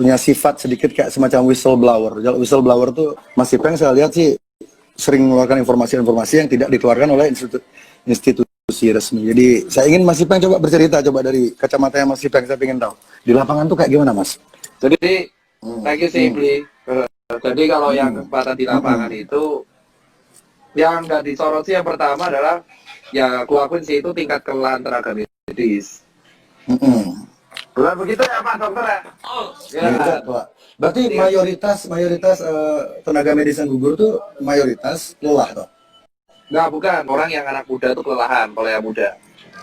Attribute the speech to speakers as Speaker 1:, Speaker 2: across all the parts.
Speaker 1: punya sifat sedikit kayak semacam whistleblower. Whistleblower tuh Mas Ipeng saya lihat sih sering mengeluarkan informasi-informasi yang tidak dikeluarkan oleh institusi resmi. Jadi saya ingin Mas Ipeng coba bercerita, coba dari kacamata Mas Ipeng, saya ingin tahu di lapangan tuh kayak gimana, Mas?
Speaker 2: Jadi, thank you sih, Bli. Jadi kalau yang kesempatan di lapangan itu, yang nggak disorot sih yang pertama adalah, ya aku akuin sih itu tingkat kelelahan tenaga medis. Bukan begitu ya Pak Dokter ya?
Speaker 1: Ya, Pak. Berarti mayoritas tenaga medis yang gugur tuh mayoritas lelah toh?
Speaker 2: Nggak, bukan. Orang yang anak muda itu kelelahan, kalau yang muda.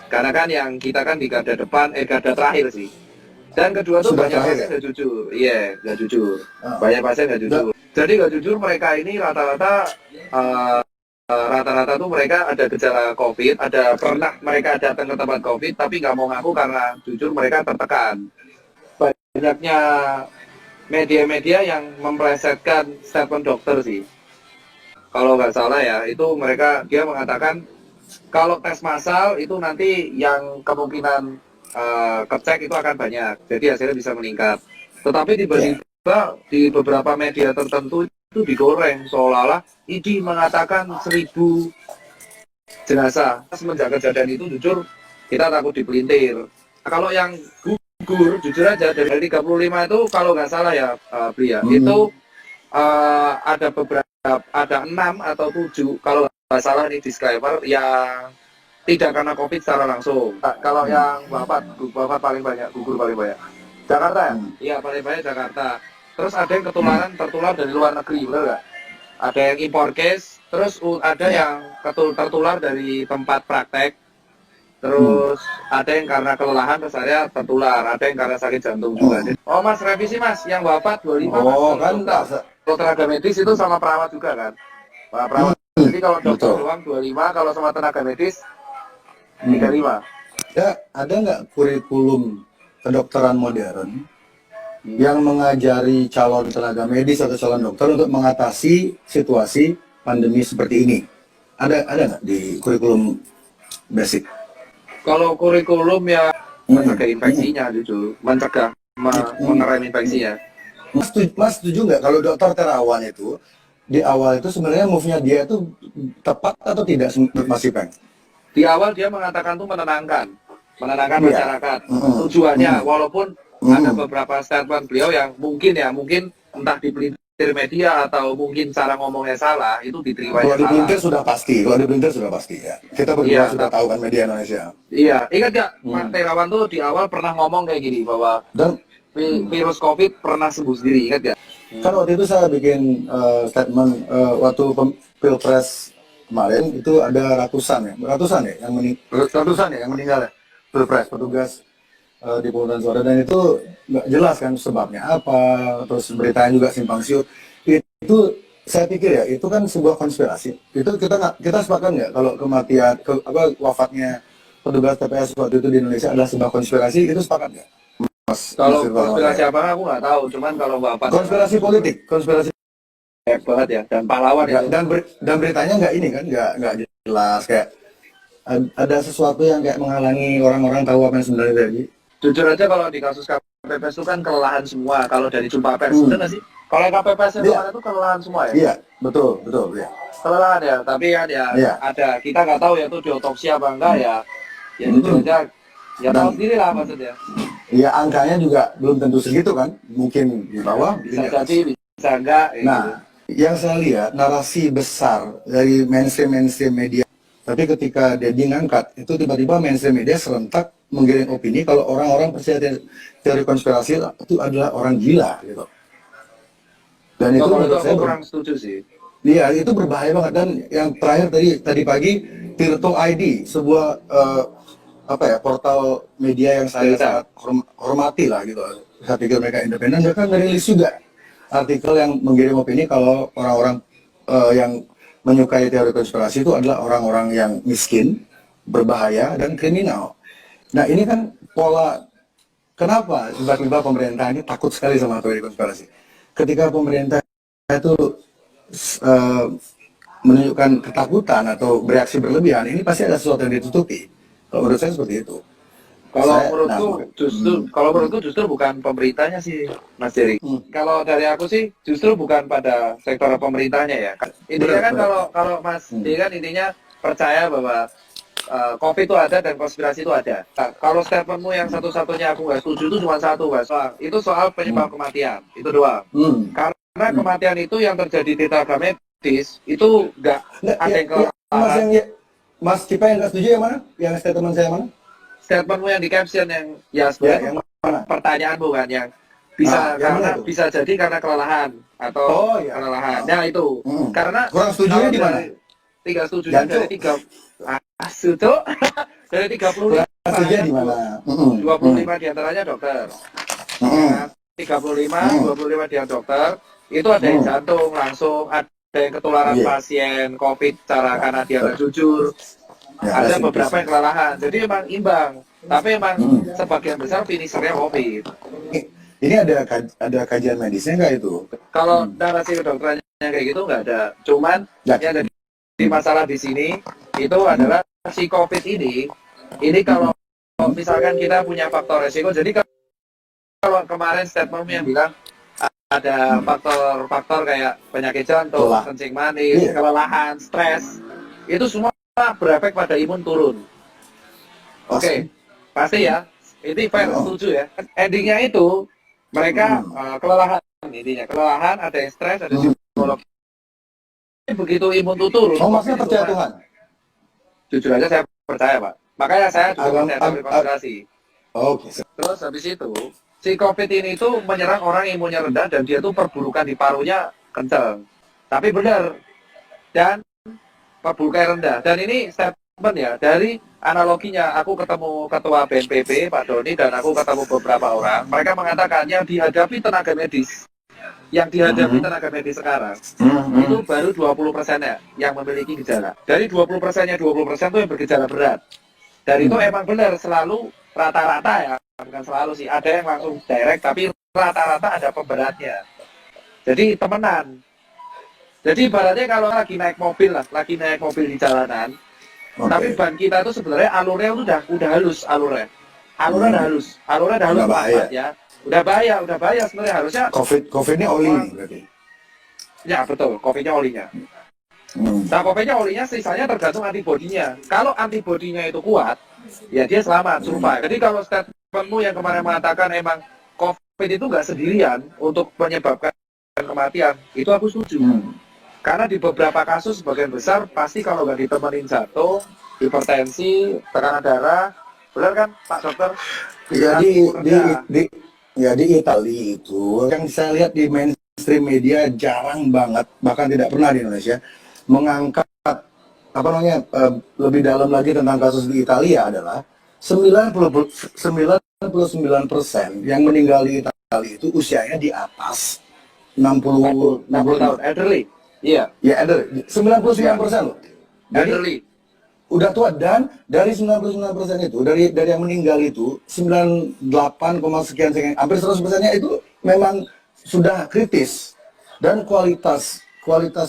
Speaker 2: Karena kan yang kita kan di garda depan, garda terakhir sih. Dan kedua tuh
Speaker 1: Sudah
Speaker 2: banyak
Speaker 1: terakhir
Speaker 2: pasien
Speaker 1: ya?
Speaker 2: nggak jujur. Iya, nggak jujur.
Speaker 1: Ah.
Speaker 2: Banyak pasien nggak jujur. Jadi nggak jujur mereka ini rata-rata tuh mereka ada gejala COVID, ada pernah mereka datang ke tempat COVID, tapi nggak mau ngaku karena jujur mereka tertekan. Banyaknya media-media yang memplesetkan statement dokter sih. Kalau nggak salah ya, itu dia mengatakan kalau tes massal itu nanti yang kemungkinan kecek itu akan banyak, jadi hasilnya bisa meningkat. Tetapi tiba-tiba di beberapa media tertentu itu digoreng seolah-olah ID mengatakan 1.000 jenazah. Semenjak kejadian itu jujur kita takut dipelintir. Nah, kalau yang gugur jujur aja dari 35 itu kalau nggak salah ya Bli ya, itu ada 6 atau 7 kalau nggak salah nih disclaimer yang tidak karena COVID secara langsung. Kalau yang bapak paling banyak, gugur paling banyak. Jakarta ya? Iya, paling banyak Jakarta. Terus ada yang tertular dari luar negeri, benar nggak? Ada yang impor case, terus ada yang tertular dari tempat praktek. Terus ada yang karena kelelahan, terus ada tertular. Ada yang karena sakit jantung juga. Oh Mas, revisi Mas, yang wafat 25 Mas.
Speaker 1: Oh kan,
Speaker 2: kalau tenaga medis itu sama perawat juga kan? Perawat. Jadi kalau dokter doang 25, kalau sama tenaga medis 35.
Speaker 1: Ya, ada nggak kurikulum kedokteran modern yang mengajari calon tenaga medis atau calon dokter untuk mengatasi situasi pandemi seperti ini? Ada nggak di kurikulum basic?
Speaker 2: Kalau kurikulum ya mencegah infeksinya, jujur, mencegah mengerem infeksinya.
Speaker 1: Mas setuju nggak kalau dokter terawan itu di awal itu sebenarnya move-nya dia itu tepat atau tidak menurut Mas Ipeng?
Speaker 2: Di awal dia mengatakan tuh menenangkan masyarakat. Tujuannya walaupun ada beberapa statement beliau yang mungkin entah dipelintir media atau mungkin cara ngomongnya salah, itu diterima
Speaker 1: kalau
Speaker 2: salah.
Speaker 1: dipelintir sudah pasti ya. Kita berdua sudah tahu kan media Indonesia.
Speaker 2: Iya, ingat nggak Pak Terawan tuh di awal pernah ngomong kayak gini bahwa virus COVID pernah sembuh sendiri, ingat nggak?
Speaker 1: Kan waktu itu saya bikin statement waktu Pilpres kemarin itu ada ratusan ya yang meninggal ya Pilpres petugas di pemungutan suara, dan itu nggak jelas kan sebabnya apa, terus beritanya juga simpang siur. Itu saya pikir ya itu kan sebuah konspirasi. Itu kita sepakat nggak kalau kematian wafatnya petugas TPS waktu itu di Indonesia adalah sebuah konspirasi, itu sepakat nggak? Mas,
Speaker 2: kalau konspirasi apa aku nggak tahu, cuman kalau bapak
Speaker 1: konspirasi politik, konspirasi
Speaker 2: banget ya, dan pahlawan
Speaker 1: ya,
Speaker 2: itu.
Speaker 1: Dan beritanya nggak ini kan, nggak jelas, kayak ada sesuatu yang kayak menghalangi orang-orang tahu apa yang sebenarnya terjadi.
Speaker 2: Jujur aja kalau di kasus KPPS itu kan kelelahan semua kalau dari jumpa pers, benar nggak sih? Kalau yang KPPS itu itu kelelahan semua ya?
Speaker 1: Iya, betul ya.
Speaker 2: Kelelahan ya, tapi kan ada, kita nggak tahu ya itu diotopsi apa enggak ya jujur aja, ya tahu sendiri lah maksudnya.
Speaker 1: Iya, angkanya juga belum tentu segitu kan, mungkin di bawah.
Speaker 2: Bisa jadi, bisa enggak.
Speaker 1: Nah, yang saya lihat narasi besar dari mainstream media, tapi ketika Deddy ngangkat itu tiba-tiba mainstream media serentak menggiring opini kalau orang-orang percaya teori konspirasi itu adalah orang gila gitu. Dan itu menurut saya
Speaker 2: kurang setuju sih.
Speaker 1: Iya, itu berbahaya banget. Dan yang terakhir tadi pagi Tirto ID, sebuah portal media yang saya sangat hormati lah gitu. Saya pikir mereka independen, mereka ngerilis juga artikel yang menggiring opini kalau orang-orang yang menyukai teori konspirasi itu adalah orang-orang yang miskin, berbahaya, dan kriminal. Nah ini kan pola, kenapa tiba-tiba pemerintah ini takut sekali sama teori konspirasi? Ketika pemerintah itu menunjukkan ketakutan atau bereaksi berlebihan, ini pasti ada sesuatu yang ditutupi. Kalau menurut saya seperti itu.
Speaker 2: Kalau menurutku justru bukan pemerintahnya sih, Mas Jerry. Kalau dari aku sih justru bukan pada sektor pemerintahnya ya. Intinya kan kalau Mas Jerry kan intinya percaya bahwa COVID itu ada dan konspirasi itu ada. Nah, kalau statementmu yang satu-satunya aku nggak setuju itu cuma satu, Mas. Itu soal penyebab kematian. Itu doang. Karena kematian itu yang terjadi di tenaga medis itu nggak ada yang kelelahan.
Speaker 1: Mas Cipa yang nggak setuju yang mana? Yang statement saya mana?
Speaker 2: Statementmu yang di caption yang ya sebenarnya
Speaker 1: yang mana?
Speaker 2: Pertanyaan bukan yang bisa karena bisa jadi karena kelelahan atau kelelahan. Nah itu karena
Speaker 1: kurang setujunya di mana?
Speaker 2: Tiga setujunya dari tiga setuju dari 35
Speaker 1: setujunya di mana?
Speaker 2: 25 diantaranya dokter. 25 dia dokter. Itu ada yang jantung langsung, ada yang ketularan pasien COVID karena dia nggak jujur. Ada beberapa yang kelelahan, jadi emang imbang. Tapi emang sebagian besar finishernya COVID.
Speaker 1: Ini ada kajian medisnya nggak itu?
Speaker 2: Kalau narasi kedokterannya kayak gitu nggak ada. Cuman yang jadi masalah di sini itu adalah si COVID ini kalau misalkan kita punya faktor resiko. Jadi kalau kemarin statementmu yang bilang ada faktor-faktor kayak penyakit jantung, kencing manis, kelelahan, stres, itu semua berefek pada imun turun. Oke, pasti ya. Ini fair, setuju ya. Endingnya itu mereka kelelahan, intinya kelelahan, ada yang stres, ada yang psikolog. Begitu imun itu turun.
Speaker 1: Maksudnya percaya Tuhan?
Speaker 2: Jujur aja saya percaya, Pak. Makanya saya juga percaya teori konspirasi.
Speaker 1: Oke.
Speaker 2: Terus habis itu si COVID ini tuh menyerang orang imunnya rendah dan dia tuh perburukan di parunya kencang. Tapi benar. Dan perburukan rendah. Dan ini statement ya, dari analoginya aku ketemu ketua BNPB Pak Doni dan aku ketemu beberapa orang, mereka mengatakan yang dihadapi tenaga medis tenaga medis sekarang itu baru 20%-nya yang memiliki gejala. Dari 20%-nya 20% itu yang bergejala berat. Dan itu emang benar selalu rata-rata ya, bukan selalu sih, ada yang langsung direct tapi rata-rata ada pemberatnya. Jadi temenan. Jadi ibaratnya kalau lagi naik mobil di jalanan, tapi ban kita itu sebenarnya alurnya udah halus alurnya udah halus banget ya, udah bahaya sebenarnya harusnya.
Speaker 1: COVID ini oli berarti.
Speaker 2: Ya betul, COVID-nya olinya. Nah COVID-nya olinya sisanya tergantung antibodinya. Kalau antibodinya itu kuat, ya dia selamat, survive. Jadi kalau statementmu yang kemarin mengatakan emang COVID itu nggak sendirian untuk menyebabkan kematian, itu aku setuju. Karena di beberapa kasus sebagian besar pasti kalau nggak ditemenin jatuh, hipertensi, tekanan darah, benar kan Pak Dokter?
Speaker 1: Ya di Italia itu yang saya lihat di mainstream media jarang banget, bahkan tidak pernah di Indonesia mengangkat lebih dalam lagi tentang kasus di Italia adalah 99% yang meninggal di Italia itu usianya di atas 60
Speaker 2: tahun, elderly. Iya.
Speaker 1: Ya, ada 99% loh.
Speaker 2: Elderly.
Speaker 1: Udah tua, dan dari 99% itu, dari yang meninggal itu 98, sekian, hampir 100%-nya itu memang sudah kritis. Dan kualitas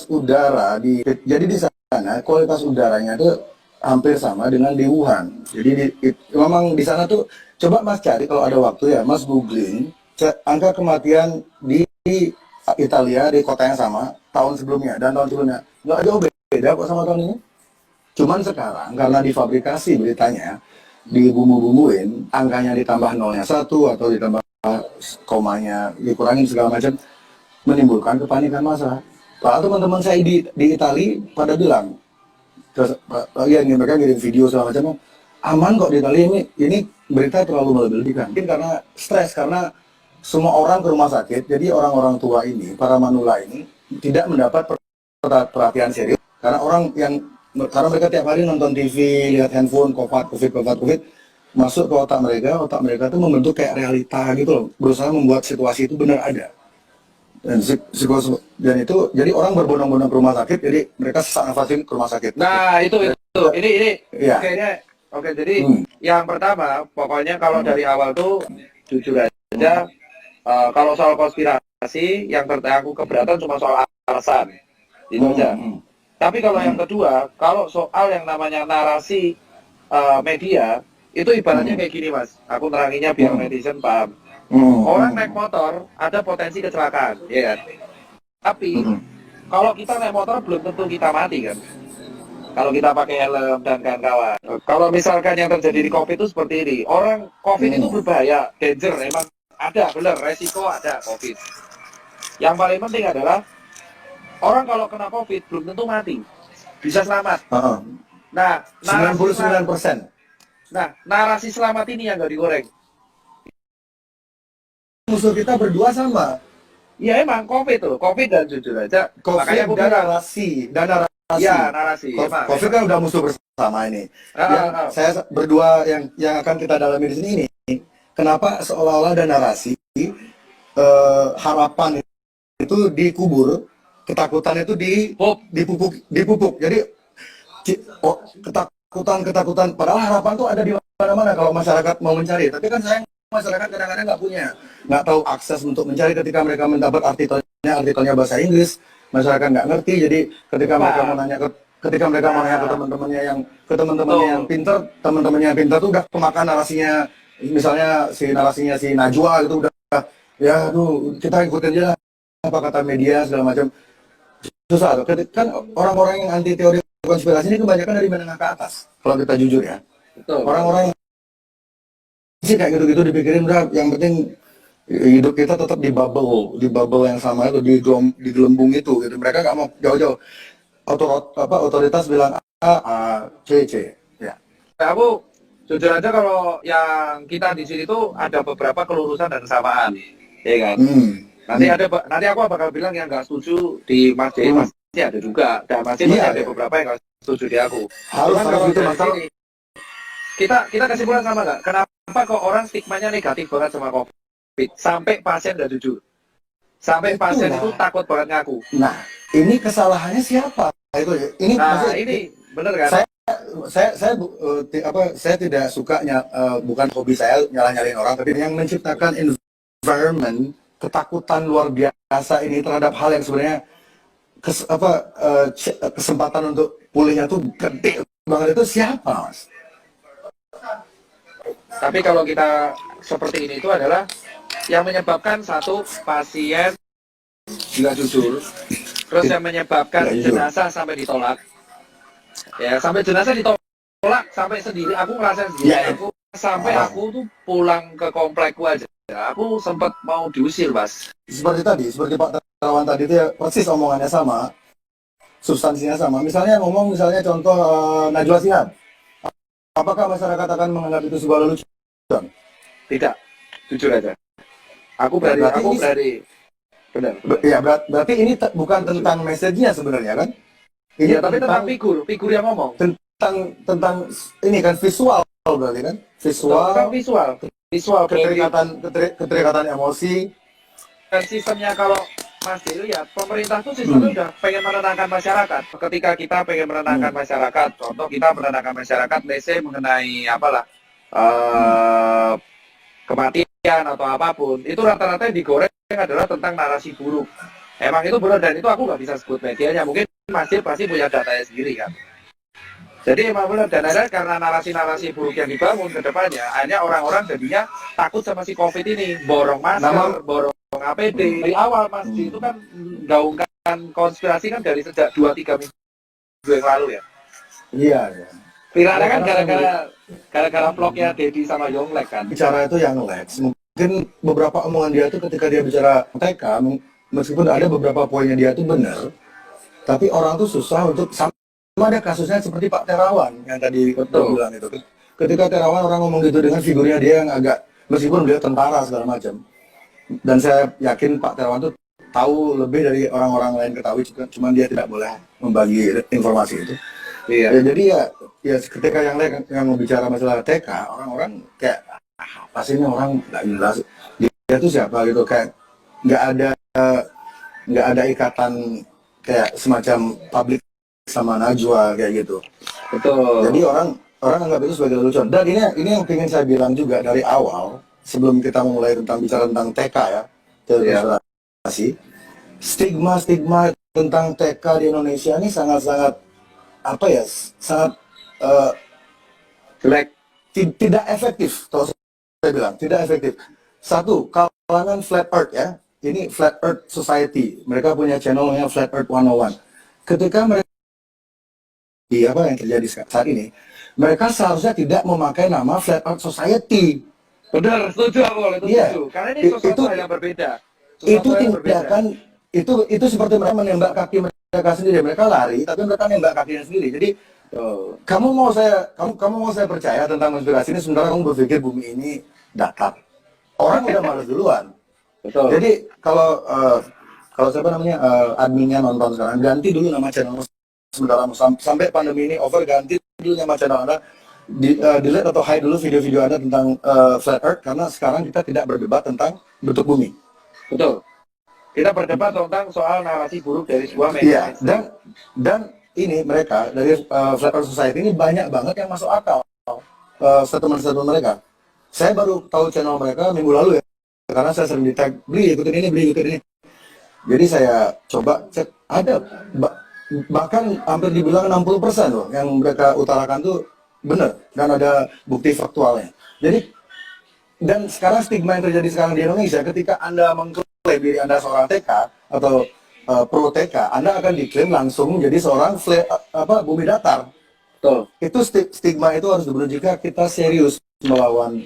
Speaker 1: udara jadi di sana kualitas udaranya itu hampir sama dengan di Wuhan. Jadi memang di sana tuh, coba Mas cari kalau ada waktu ya, Mas googling angka kematian di Italia di kota yang sama tahun sebelumnya dan tahun sebelumnya, nggak jauh beda kok sama tahun ini. Cuman sekarang karena difabrikasi beritanya, dibumbu-bumbuin, angkanya ditambah nolnya 1 atau ditambah komanya dikurangin segala macam, menimbulkan kepanikan massa. Pak, teman-teman saya di Italia pada bilang, mereka ngirim video segala macam, aman kok di Italia, ini berita terlalu melebih-lebihkan. Mungkin karena stres, karena semua orang ke rumah sakit, jadi orang-orang tua ini, para manula ini, tidak mendapat perhatian serius. Karena mereka tiap hari nonton TV, lihat handphone, COVID, masuk ke otak mereka tuh membentuk kayak realita gitu loh, berusaha membuat situasi itu benar ada. Dan itu, jadi orang berbondong-bondong ke rumah sakit, jadi mereka sesak nafasin ke rumah sakit.
Speaker 2: Nah, ini
Speaker 1: ya.
Speaker 2: Oke, jadi yang pertama, pokoknya kalau dari awal tuh, jujur aja, kalau soal konspirasi, yang aku keberatan cuma soal alasan, itu aja. Tapi kalau yang kedua, kalau soal yang namanya narasi media, Itu ibaratnya kayak gini mas, aku teranginya biar netizen paham. Orang naik motor ada potensi kecelakaan, ya kan? Tapi kalau kita naik motor belum tentu kita mati kan. Kalau kita pakai helm dan kawan-kawan. Kalau misalkan yang terjadi di COVID itu seperti ini, orang COVID itu berbahaya, danger, emang ada, benar, resiko ada COVID. Yang paling penting adalah orang kalau kena COVID belum tentu mati, bisa selamat. Nah,
Speaker 1: 99%.
Speaker 2: narasi selamat ini yang nggak digoreng.
Speaker 1: Musuh kita berdua sama.
Speaker 2: Ya emang COVID tuh, COVID dan jujur aja.
Speaker 1: Makanya
Speaker 2: aku
Speaker 1: dan
Speaker 2: bilang,
Speaker 1: narasi, dan narasi.
Speaker 2: ya narasi.
Speaker 1: COVID kan udah musuh bersama ini. Saya berdua yang akan kita dalami di sini ini. Kenapa seolah-olah ada narasi harapan itu dikubur, ketakutan itu dipupuk. Jadi ketakutan. Padahal harapan tuh ada di mana-mana kalau masyarakat mau mencari. Tapi kan sayang masyarakat kadang-kadang nggak tahu akses untuk mencari. Ketika mereka mendapat artikelnya bahasa Inggris, masyarakat nggak ngerti. Jadi ketika mereka mau nanya ke teman-temannya yang pintar, teman-temannya yang pintar tuh udah kemakan narasinya. Misalnya narasinya si Najwa gitu udah, ya aduh kita ikutin aja apa kata media segala macam. Susah tuh. Kan orang-orang yang anti teori konspirasi ini kebanyakan dari menengah ke atas. Kalau kita jujur ya.
Speaker 2: Betul.
Speaker 1: Orang-orang sih kayak gitu-gitu dipikirin udah, yang penting hidup kita tetap di bubble yang sama itu, di gelembung itu gitu. Mereka nggak mau jauh-jauh. Otoritas bilang A, C. Ya.
Speaker 2: Aku jujur aja kalau yang kita di sini tuh ada beberapa kelurusan dan kesamaan, ya kan? Nanti aku bakal bilang yang nggak setuju di Mas J, masih ada juga, dan masih ada beberapa yang nggak setuju di aku.
Speaker 1: Harus gitu masalah.
Speaker 2: Kita kesimpulan sama nggak? Kenapa kok orang stigmanya negatif banget sama COVID? Sampai pasien nggak jujur. Sampai pasien itu takut banget ngaku.
Speaker 1: Nah, ini kesalahannya siapa? Ini
Speaker 2: bener kan?
Speaker 1: Saya tidak suka bukan hobi saya nyalahin orang, tapi yang menciptakan environment ketakutan luar biasa ini terhadap hal yang sebenarnya kesempatan untuk pulihnya tuh gede banget, itu siapa, Mas?
Speaker 2: Tapi kalau kita seperti ini itu adalah yang menyebabkan satu pasien nggak jujur, terus yang menyebabkan jenazah sampai ditolak. Ya, sampai jenazah ditolak, sampai sendiri, aku ngerasain sendiri. Aku tuh pulang ke komplekku aja, aku sempat mau diusir, Mas.
Speaker 1: Seperti Pak Terawan tadi itu ya, persis omongannya sama, substansinya sama. Misalnya contoh Najwa Shihab. Apakah masyarakat akan menganggap itu sebuah lelucon?
Speaker 2: Tidak, jujur aja. Aku berani. Benar.
Speaker 1: Ya, berarti ini bukan tentang message-nya sebenarnya kan?
Speaker 2: Iya, tapi tentang figur yang ngomong.
Speaker 1: Tentang ini kan visual berarti kan? Visual keterikatan emosi.
Speaker 2: Dan sistemnya kalau Mas Dil ya, pemerintah tuh sistemnya udah pengen menenangkan masyarakat. Ketika kita pengen menenangkan masyarakat, contoh kita menenangkan masyarakat, mengenai kematian atau apapun, itu rata-rata yang digoreng adalah tentang narasi buruk. Emang itu benar, dan itu aku nggak bisa sebut medianya. Mungkin Mas Dil pasti punya datanya sendiri kan. Jadi emang benar, dan akhirnya karena narasi-narasi buruk yang dibangun ke depannya, akhirnya orang-orang jadinya takut sama si COVID ini. Borong masker, borong APD. Dari awal Mas Dil itu kan gaungkan konspirasi kan dari sejak 2-3 minggu yang lalu ya.
Speaker 1: Iya.
Speaker 2: Viralnya kan gara-gara vlognya Dedi sama Yonglek kan.
Speaker 1: Bicara itu yang Lex. Mungkin beberapa omongan dia itu ketika dia bicara TK, meskipun ada beberapa poinnya dia itu benar, tapi orang tuh susah untuk sama ada kasusnya seperti Pak Terawan yang tadi bilang itu. Ketika Terawan orang ngomong gitu dengan figurnya dia yang agak, meskipun dia tentara segala macam, dan saya yakin Pak Terawan tuh tahu lebih dari orang-orang lain ketahui, cuman dia tidak boleh membagi informasi itu. Iya. Jadi ya ketika yang lain yang bicara masalah TK, orang-orang kayak apa sih ini orang nggak jelas, dia tuh siapa gitu, kayak nggak ada ikatan kayak semacam publik sama Najwa kayak gitu.
Speaker 2: Betul.
Speaker 1: Jadi orang anggap itu sebagai lelucon. Dan ini yang ingin saya bilang juga dari awal, sebelum kita mulai bicara tentang TK ya, teori konspirasi, stigma tentang TK di Indonesia ini sangat jelek. tidak efektif. Kalau saya bilang tidak efektif. Satu, kalangan Flat Earth ya, ini Flat Earth Society, mereka punya channel namanya Flat Earth 101. Ketika mereka apa yang terjadi saat ini, mereka seharusnya tidak memakai nama Flat Earth Society.
Speaker 2: Benar, setuju aku kalau itu
Speaker 1: Iya.
Speaker 2: setuju. Karena ini sesuatu hal yang berbeda.
Speaker 1: Itu tindakan itu seperti mereka menembak kaki mereka sendiri. Mereka lari tapi mereka nembak kakinya sendiri. Jadi kamu mau saya percaya tentang konspirasi ini sementara kamu berpikir bumi ini datar. Orang udah malas duluan.
Speaker 2: Betul.
Speaker 1: Jadi kalau siapa namanya adminnya nonton sekarang, ganti dulu nama channel sementara sampai pandemi ini over, ganti dulu nama channel Anda, delete atau hide dulu video-video Anda tentang Flat Earth, karena sekarang kita tidak berdebat tentang bentuk bumi.
Speaker 2: Betul. Kita berdebat tentang soal narasi buruk dari sebuah
Speaker 1: Iya,
Speaker 2: media.
Speaker 1: dan ini mereka dari Flat Earth Society ini banyak banget yang masuk akal statement-statement mereka. Saya baru tahu channel mereka minggu lalu ya, karena saya sering di tag, beli ikutin ini. Jadi saya coba cek, ada bahkan hampir dibilang 60% loh yang mereka utarakan tuh benar dan ada bukti faktualnya. Jadi dan sekarang stigma yang terjadi sekarang di Indonesia, ketika Anda mengklaim diri Anda seorang TK atau pro TK, Anda akan diklaim langsung menjadi seorang bumi datar.
Speaker 2: Betul.
Speaker 1: Itu stigma itu harus dibunuh jika kita serius melawan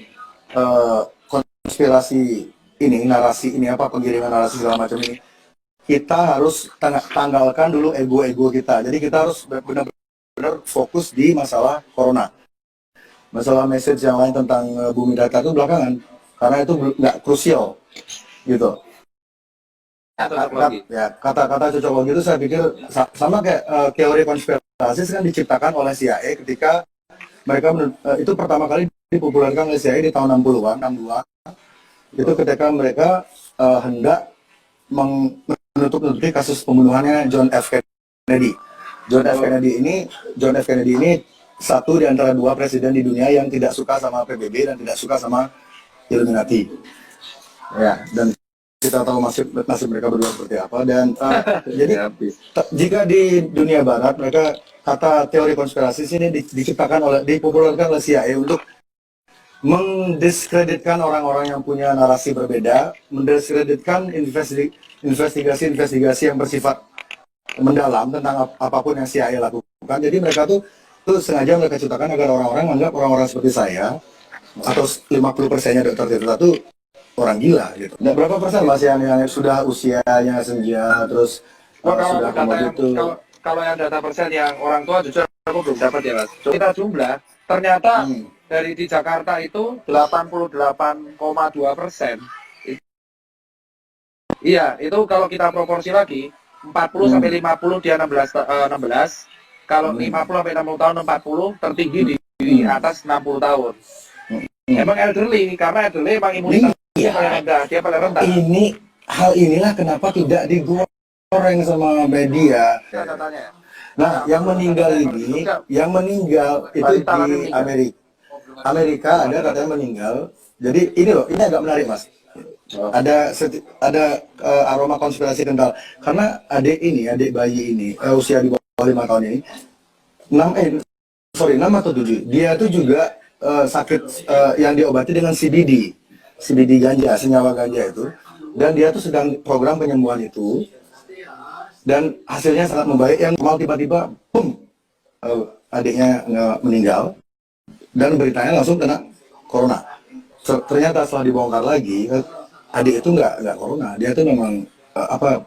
Speaker 1: konspirasi ini, narasi ini, penggiringan narasi segala macam ini. Kita harus tanggalkan dulu ego-ego kita. Jadi kita harus benar-benar fokus di masalah corona. Masalah message yang lain tentang bumi datar itu belakangan, karena itu nggak krusial, gitu. Kata-kata cocokologi itu saya pikir sama kayak teori konspirasi kan diciptakan oleh CIA ketika mereka itu pertama kali dipopulerkan oleh CIA di tahun 60-an, 62. Itu ketika mereka hendak menutupi kasus pembunuhannya John F. Kennedy. John F. Kennedy ini satu di antara dua presiden di dunia yang tidak suka sama PBB dan tidak suka sama Illuminati. Ya, dan kita tahu nasib mereka berdua seperti apa. Dan jadi jika di dunia barat mereka kata teori konspirasi sini dipopulerkan oleh CIA untuk mendiskreditkan orang-orang yang punya narasi berbeda, mendiskreditkan investigasi-investigasi yang bersifat mendalam tentang apapun yang CIA lakukan. Jadi mereka tuh sengaja mereka ciptakan agar orang-orang menganggap orang-orang seperti saya atau 50%-nya Dr. Tirta itu orang gila gitu. Dan berapa persen Mas yang sudah usianya senja terus sudah kemudian itu?
Speaker 2: Kalau yang data persen yang orang tua jujur aku belum dapat ya Mas. Kita jumlah ternyata dari di Jakarta itu 88,2%. Iya, itu kalau kita proporsi lagi 40 sampai 50 dia 16. Kalau 50 sampai 60 tahun 40 tertinggi di atas 60 tahun. Emang elderly, karena elderly emang imunitasnya paling rendah, dia paling rendah.
Speaker 1: Hal inilah kenapa tidak digoreng sama media. Nah, yang meninggal itu di Amerika ada katanya meninggal. Jadi ini agak menarik Mas. Ada aroma konspirasi kental karena adik bayi ini usia di bawah 5 tahun ini 6 atau 7, dia tuh juga sakit yang diobati dengan CBD ganja, senyawa ganja itu, dan dia tuh sedang program penyembuhan itu dan hasilnya sangat membaik. Yang mau tiba-tiba adiknya meninggal dan beritanya langsung kena corona. Ternyata setelah dibongkar lagi, adik itu nggak corona, dia itu memang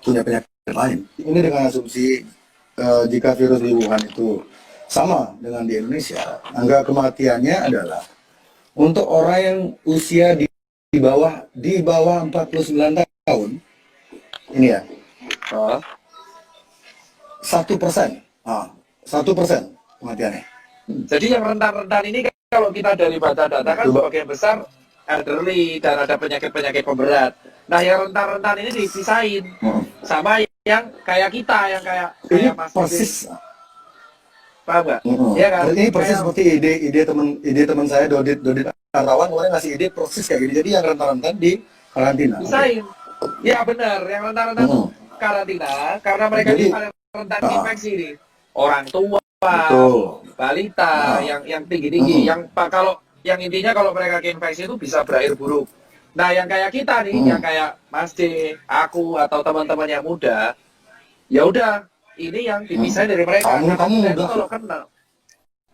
Speaker 1: punya penyakit lain. Ini dengan asumsi jika virus di Wuhan itu sama dengan di Indonesia, angka kematiannya adalah untuk orang yang usia di bawah 49 tahun ini ya 1%, 1% kematiannya.
Speaker 2: Jadi yang rentan-rentan ini kalau kita dari baca data kan sebagian besar elderly dan ada penyakit-penyakit pemberat. Nah yang rentan-rentan ini dipisahin sama yang kayak kita, yang kayak Mas
Speaker 1: persis.
Speaker 2: Paham nggak? Iya kan?
Speaker 1: Ini persis seperti ide teman saya Dodit Artawan kemarin ngasih ide persis kayak gini. Jadi yang rentan-rentan di karantina.
Speaker 2: Pisahin. Iya benar, yang rentan-rentan karantina karena mereka ini paling rentan infeksi nih. Orang tua, balita, yang tinggi-tinggi, yang kalau yang intinya kalau mereka keinfeksi itu bisa berakhir buruk. Nah, yang kayak kita nih, yang kayak Mas D, aku atau teman-teman yang muda, ya udah, ini yang dipisahin dari mereka.
Speaker 1: Kamu
Speaker 2: Saya
Speaker 1: muda.
Speaker 2: itu kalau kenal,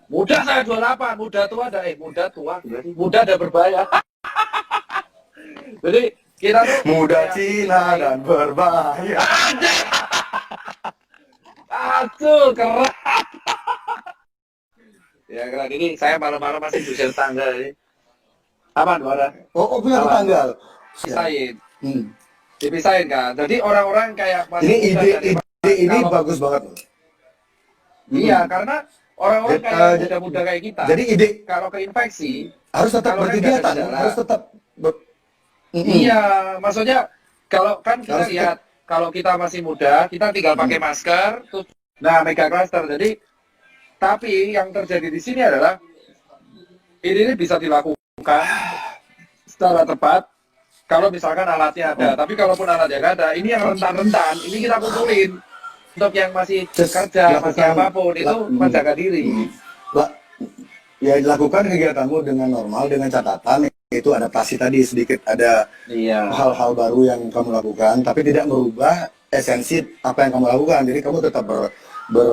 Speaker 2: muda saya 28, muda tua ada, muda tua, muda ada berbahaya. Jadi kita tuh
Speaker 1: Muda
Speaker 2: kayak
Speaker 1: Cina
Speaker 2: dipisahin.
Speaker 1: dan berbahaya.
Speaker 2: Aduh, keren. Ya keren, ini saya malam-malam masih dusir tangga ini. Aman, Bora?
Speaker 1: Oh, punya
Speaker 2: Aman.
Speaker 1: tetangga.
Speaker 2: Dipisahin.
Speaker 1: Hmm.
Speaker 2: Dipisahin kan. Jadi orang-orang kayak
Speaker 1: Ini
Speaker 2: masih muda
Speaker 1: ide
Speaker 2: dari
Speaker 1: ide ini
Speaker 2: kalau-
Speaker 1: bagus banget loh.
Speaker 2: Iya, karena orang-orang
Speaker 1: Jadi,
Speaker 2: kayak muda-muda kayak kita,
Speaker 1: Jadi ide
Speaker 2: kalau keinfeksi,
Speaker 1: harus tetap
Speaker 2: kalau kan nggak
Speaker 1: berkegiatan,
Speaker 2: ada gejala.
Speaker 1: harus tetap
Speaker 2: iya, maksudnya kalau kan kita
Speaker 1: Harus
Speaker 2: lihat, kalau kita masih muda, kita tinggal pakai masker, terus, nah mega cluster. Jadi, tapi yang terjadi di sini adalah ini bisa dilakukan secara tepat kalau misalkan alatnya ada. Tapi kalaupun alatnya nggak ada, ini yang rentan-rentan, ini kita kumpulin. Untuk yang masih
Speaker 1: Just
Speaker 2: kerja, masih
Speaker 1: lakukan-
Speaker 2: apapun, itu menjaga diri.
Speaker 1: Lah, ya lakukan kegiatanmu dengan normal dengan catatan itu adaptasi tadi sedikit ada
Speaker 2: Iya.
Speaker 1: hal-hal baru yang kamu lakukan tapi tidak merubah esensi apa yang kamu lakukan. Jadi kamu tetap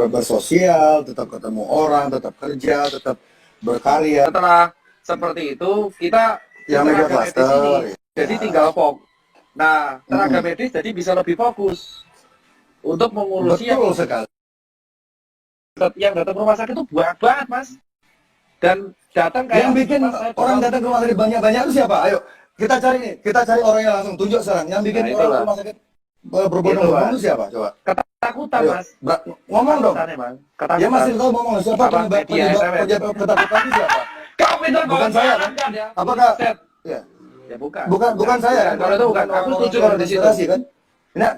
Speaker 1: bersosial, tetap ketemu orang, tetap kerja, tetap berkarya.
Speaker 2: Setelah seperti itu, kita
Speaker 1: Yang
Speaker 2: tenaga
Speaker 1: mega
Speaker 2: medis
Speaker 1: cluster,
Speaker 2: ini,
Speaker 1: ya.
Speaker 2: jadi tinggal Nah, tenaga medis jadi bisa lebih fokus untuk mengurusi
Speaker 1: Betul sekali.
Speaker 2: yang datang ke rumah sakit itu banyak banget, Mas. Dan datang kayak
Speaker 1: Yang bikin
Speaker 2: Mas, saya
Speaker 1: orang
Speaker 2: tahu.
Speaker 1: datang ke rumah sakit banyak-banyak itu siapa? Ayo kita cari nih, kita cari orangnya langsung tunjuk sekarang. Yang bikin
Speaker 2: Nah,
Speaker 1: orang
Speaker 2: itulah.
Speaker 1: ke rumah sakit berbondong-bondong itu siapa? Coba.
Speaker 2: Ketakutan,
Speaker 1: Ayo,
Speaker 2: Mas.
Speaker 1: ngomong dong.
Speaker 2: Ketakutan, emang.
Speaker 1: Dia
Speaker 2: Ketakutan.
Speaker 1: masih tahu ngomong siapa
Speaker 2: Apa,
Speaker 1: penyebab
Speaker 2: media SMS?
Speaker 1: ketakutan itu siapa?
Speaker 2: Kamu itu
Speaker 1: Bukan saya, kan?
Speaker 2: ya.
Speaker 1: Apakah?
Speaker 2: Set.
Speaker 1: Ya.
Speaker 2: Ya bukan.
Speaker 1: Bukan saya.
Speaker 2: Kalau itu bukan. Aku
Speaker 1: orang
Speaker 2: setuju
Speaker 1: yang
Speaker 2: kalau di situ.
Speaker 1: konspirasi, kan. Nah,